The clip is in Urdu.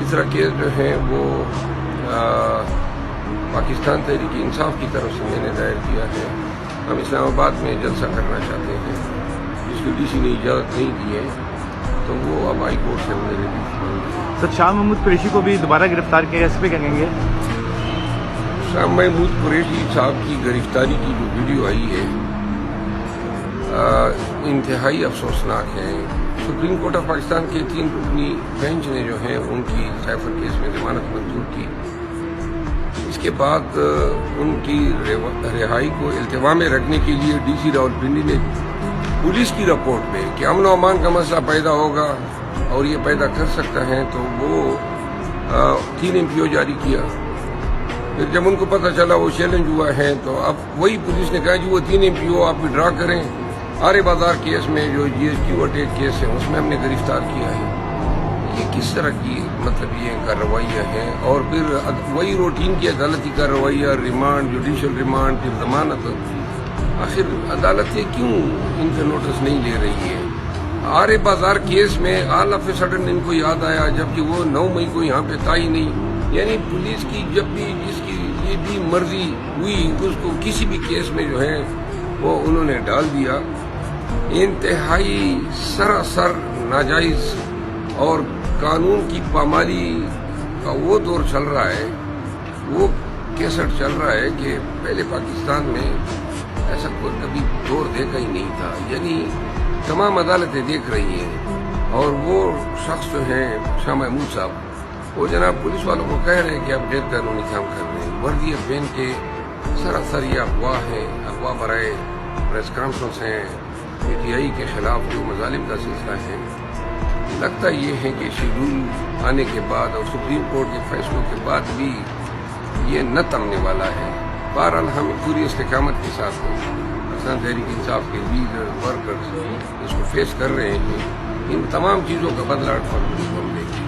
تیسرا کیس جو ہے وہ پاکستان تحریک انصاف کی طرف سے میں نے دائر کیا ہے. ہم اسلام آباد میں جلسہ کرنا چاہتے ہیں جس کو ڈی سی نے اجازت نہیں دی ہے, تو وہ اب ہائی کورٹ سے ہم نے ریلیف مانگی. سر شاہ محمود قریشی کو بھی دوبارہ گرفتار کیا گیا, اس پہ کیا کہیں گے؟ شاہ محمود قریشی صاحب کی گرفتاری کی جو ویڈیو آئی ہے انتہائی افسوسناک ہے. سپریم کورٹ آف پاکستان کے 3 رکنی بینچ نے جو ہے ان کی سائفر کیس میں ضمانت منظور کی. اس کے بعد ان کی رہائی کو التوا میں رکھنے کے لیے ڈی سی راولپنڈی نے پولیس کی رپورٹ میں کہ امن و امان کا مسئلہ پیدا ہوگا اور یہ پیدا کر سکتا ہے, تو وہ 3 MPO جاری کیا. پھر جب ان کو پتہ چلا وہ چیلنج ہوا ہے, تو اب وہی پولیس نے کہا جی وہ 3 MPO آپ ودرا کریں. آرے بازار کیس میں جو GSQ اٹیک کیس ہے اس میں ہم نے گرفتار کیا ہے. یہ کس طرح کی مطلب یہ کارروائیاں ہیں؟ اور پھر وہی روٹین کی عدالتی کارروائیاں, ریمانڈ, جوڈیشل ریمانڈ, پھر ضمانت. آخر عدالتیں کیوں ان کا نوٹس نہیں لے رہی ہے؟ آرے بازار کیس میں آل آف اے سڈن ان کو یاد آیا, جبکہ وہ 9 مئی کو یہاں پہ تھا ہی نہیں. یعنی پولیس کی جب بھی جس کی یہ بھی مرضی ہوئی اس کو کسی بھی کیس میں جو ہے وہ انہوں نے ڈال دیا. انتہائی سراسر ناجائز اور قانون کی پامالی کا وہ دور چل رہا ہے, وہ کیسٹ چل رہا ہے کہ پہلے پاکستان میں ایسا کوئی کبھی دور دیکھا ہی نہیں تھا. یعنی تمام عدالتیں دیکھ رہی ہیں, اور وہ شخص جو ہیں شاہ محمود صاحب, وہ جناب پولیس والوں کو کہہ رہے ہیں کہ آپ غیر قانونی کام کر رہے ہیں. وردی پہن کے سراسر یہ افواہ ہے, افواہ برائے پریس کانفرنس ہیں, PTI کے خلاف جو مظالم کا سلسلہ ہے. لگتا یہ ہے کہ شیڈول آنے کے بعد اور سپریم کورٹ کے فیصلوں کے بعد بھی یہ نہ تھمنے والا ہے. بہرحال ہم پوری استقامت کے ساتھ پاکستان تحریک انصاف کے لیڈر ورکرز اس کو فیس کر رہے ہیں. ان تمام چیزوں کا بدلہ ہم لیں گے.